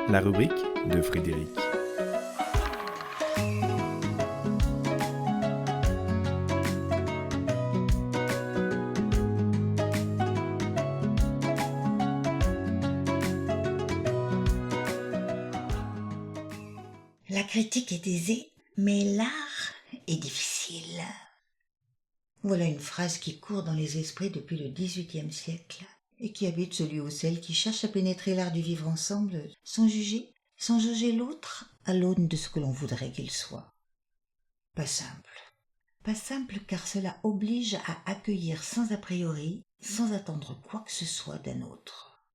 La rubrique de Frédéric. La critique est aisée, mais l'art est difficile. Voilà une phrase qui court dans les esprits depuis le XVIIIe siècle et qui habite celui ou celle qui cherche à pénétrer l'art du vivre ensemble sans juger l'autre à l'aune de ce que l'on voudrait qu'il soit. Pas simple car cela oblige à accueillir sans a priori, sans attendre quoi que ce soit d'un autre.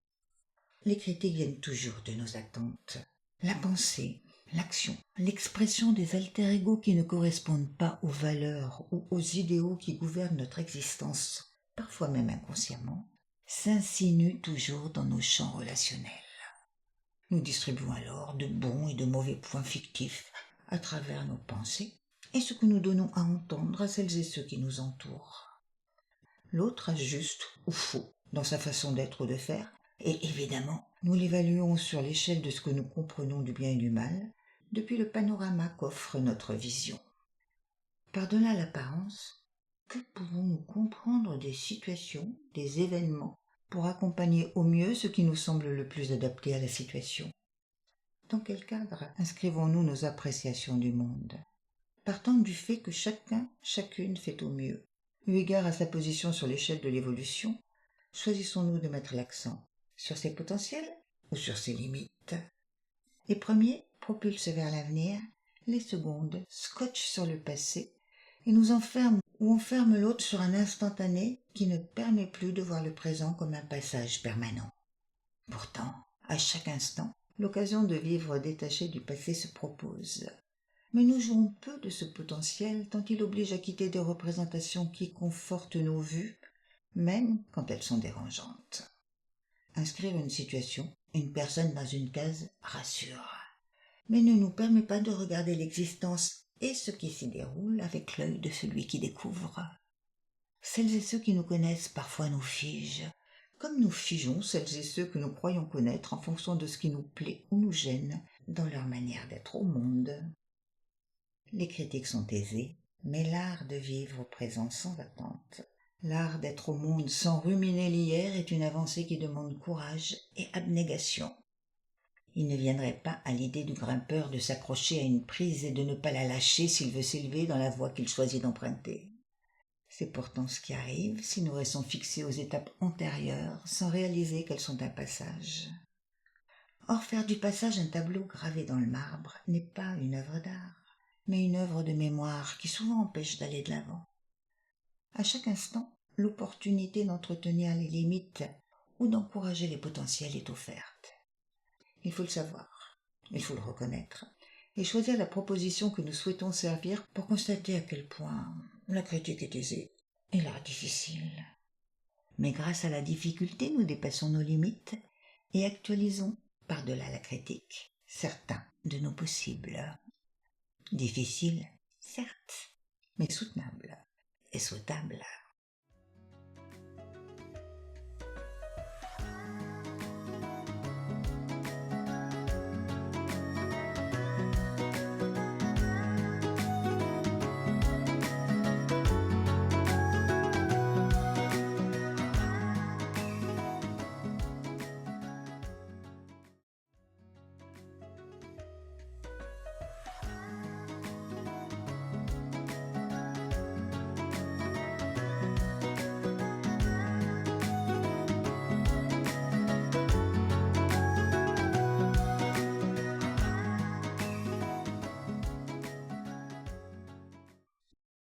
Les critiques viennent toujours de nos attentes. La pensée, l'action, l'expression des alter-ego qui ne correspondent pas aux valeurs ou aux idéaux qui gouvernent notre existence, parfois même inconsciemment, s'insinuent toujours dans nos champs relationnels. Nous distribuons alors de bons et de mauvais points fictifs à travers nos pensées et ce que nous donnons à entendre à celles et ceux qui nous entourent. L'autre a juste ou faux dans sa façon d'être ou de faire, et évidemment, nous l'évaluons sur l'échelle de ce que nous comprenons du bien et du mal, depuis le panorama qu'offre notre vision. Par-delà l'apparence, que pouvons-nous comprendre des situations, des événements, pour accompagner au mieux ce qui nous semble le plus adapté à la situation? Dans quel cadre inscrivons-nous nos appréciations du monde? Partant du fait que chacune fait au mieux, eu égard à sa position sur l'échelle de l'évolution, choisissons-nous de mettre l'accent sur ses potentiels ou sur ses limites? Les premiers propulsent vers l'avenir, les secondes scotchent sur le passé et nous enferment ou enferment l'autre sur un instantané qui ne permet plus de voir le présent comme un passage permanent. Pourtant, à chaque instant, l'occasion de vivre détaché du passé se propose. Mais nous jouons peu de ce potentiel tant il oblige à quitter des représentations qui confortent nos vues, même quand elles sont dérangeantes. Inscrire une situation, une personne dans une case rassure, mais ne nous permet pas de regarder l'existence et ce qui s'y déroule avec l'œil de celui qui découvre. Celles et ceux qui nous connaissent parfois nous figent, comme nous figeons celles et ceux que nous croyons connaître en fonction de ce qui nous plaît ou nous gêne dans leur manière d'être au monde. Les critiques sont aisées, mais l'art de vivre au présent sans attente, l'art d'être au monde sans ruminer l'hier est une avancée qui demande courage et abnégation. Il ne viendrait pas à l'idée du grimpeur de s'accrocher à une prise et de ne pas la lâcher s'il veut s'élever dans la voie qu'il choisit d'emprunter. C'est pourtant ce qui arrive si nous restons fixés aux étapes antérieures sans réaliser qu'elles sont un passage. Or, faire du passage un tableau gravé dans le marbre n'est pas une œuvre d'art, mais une œuvre de mémoire qui souvent empêche d'aller de l'avant. À chaque instant, l'opportunité d'entretenir les limites ou d'encourager les potentiels est offerte. Il faut le savoir, il faut le reconnaître, et choisir la proposition que nous souhaitons servir pour constater à quel point la critique est aisée et l'art difficile. Mais grâce à la difficulté, nous dépassons nos limites et actualisons, par-delà la critique, certains de nos possibles. Difficile, certes, mais soutenable et souhaitable.